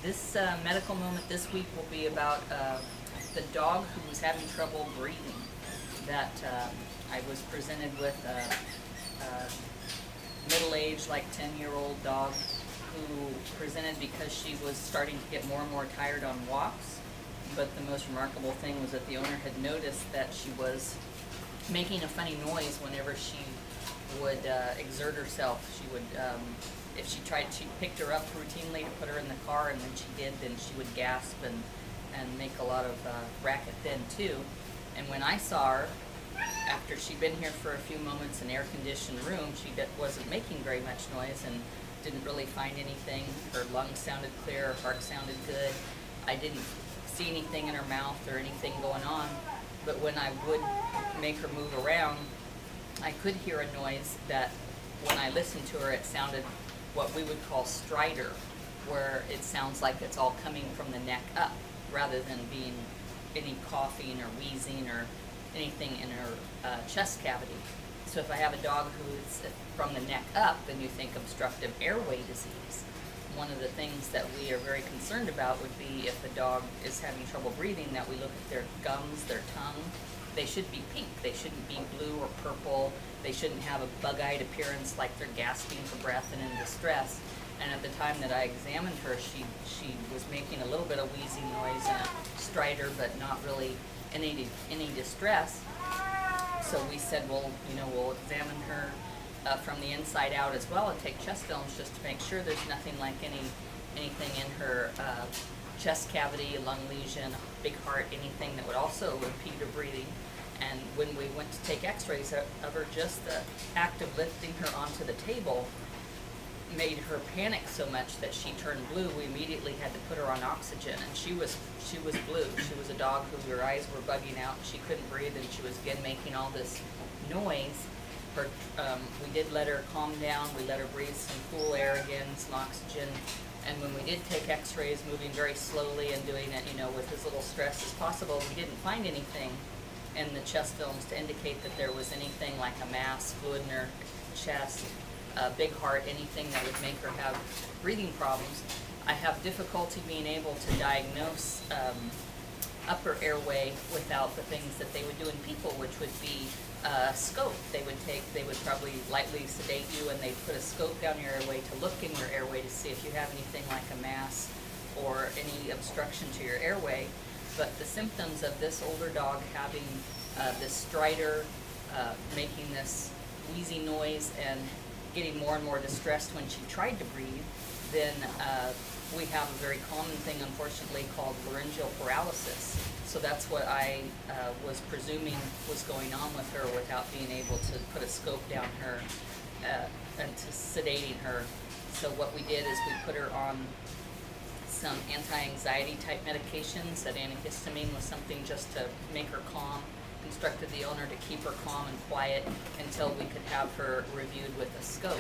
This medical moment this week will be about the dog who was having trouble breathing. That I was presented with a middle-aged, like 10-year-old dog who presented because she was starting to get more and more tired on walks. But the most remarkable thing was that the owner had noticed that she was making a funny noise whenever she would exert herself. She would, if she picked her up routinely to put her in the car, and when she did, then she would gasp and make a lot of racket then too. And when I saw her, after she'd been here for a few moments in an air-conditioned room, she wasn't making very much noise and didn't really find anything. Her lungs sounded clear, her heart sounded good. I didn't see anything in her mouth or anything going on, but when I would make her move around, I could hear a noise that, when I listened to her, it sounded what we would call stridor, where it sounds like it's all coming from the neck up, rather than being any coughing or wheezing or anything in her chest cavity. So if I have a dog who's from the neck up, then you think obstructive airway disease. One of the things that we are very concerned about would be if a dog is having trouble breathing, that we look at their gums, their tongue. They should be pink. They shouldn't be blue or purple. They shouldn't have a bug-eyed appearance like they're gasping for breath and in distress. And at the time that I examined her, she was making a little bit of wheezing noise and a stridor, but not really any distress. So we said, well, we'll examine her from the inside out as well and take chest films just to make sure there's nothing like anything in her chest cavity, lung lesion, big heart, anything that would also impede her breathing. And when we went to take x-rays of her, just the act of lifting her onto the table made her panic so much that she turned blue. We immediately had to put her on oxygen, and she was blue. She was a dog who her eyes were bugging out, she couldn't breathe, and she was again making all this noise. We did let her calm down. We let her breathe some cool air again, some oxygen. And when we did take x-rays, moving very slowly and doing it, with as little stress as possible, we didn't find anything in the chest films to indicate that there was anything like a mass, fluid in her chest, a big heart, anything that would make her have breathing problems. I have difficulty being able to diagnose upper airway without the things that they would do in people, which would be a scope. They would probably lightly sedate you, and they'd put a scope down your airway to look in your airway to see if you have anything like a mass or any obstruction to your airway. But the symptoms of this older dog having this stridor, making this wheezy noise, and getting more and more distressed when she tried to breathe, then we have a very common thing, unfortunately, called laryngeal paralysis. So that's what I was presuming was going on with her without being able to put a scope down her and to sedating her. So what we did is we put her on some anti-anxiety type medications. That antihistamine was something just to make her calm. Instructed the owner to keep her calm and quiet until we could have her reviewed with a scope.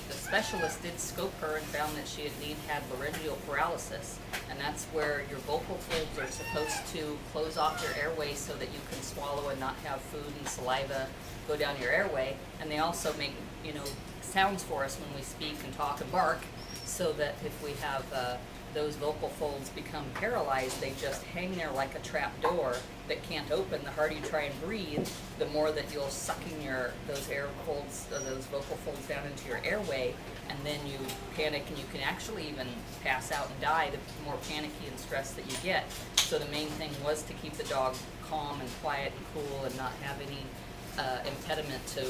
The specialist did scope her and found that she indeed had laryngeal paralysis, and that's where your vocal folds are supposed to close off your airway so that you can swallow and not have food and saliva go down your airway. And they also make sounds for us when we speak and talk and bark, so that if we have those vocal folds become paralyzed, they just hang there like a trap door that can't open. The harder you try and breathe, the more that you'll sucking those air folds, those vocal folds down into your airway, and then you panic, and you can actually even pass out and die the more panicky and stressed that you get. So the main thing was to keep the dog calm and quiet and cool and not have any impediment to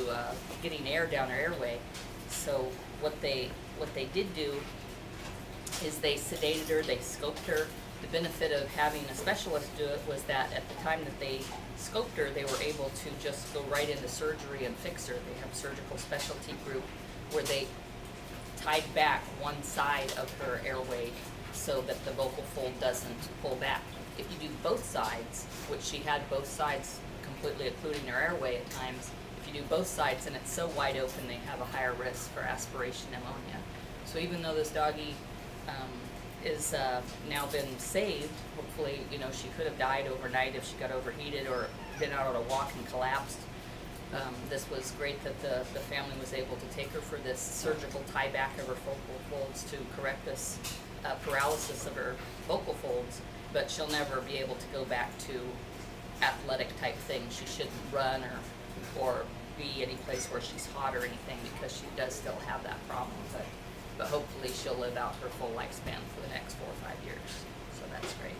getting air down her airway. So what they did do is they sedated her, they scoped her. The benefit of having a specialist do it was that at the time that they scoped her, they were able to just go right into surgery and fix her. They have a surgical specialty group where they tied back one side of her airway so that the vocal fold doesn't pull back. If you do both sides, which she had both sides completely occluding her airway at times, if you do both sides and it's so wide open, they have a higher risk for aspiration pneumonia. So even though this doggie is now been saved, hopefully, she could have died overnight if she got overheated or been out on a walk and collapsed. This was great that the family was able to take her for this surgical tie back of her vocal folds to correct this paralysis of her vocal folds, but she'll never be able to go back to athletic type things. She shouldn't run or be any place where she's hot or anything, because she does still have that problem. But hopefully she'll live out her full lifespan for the next 4 or 5 years. So that's great.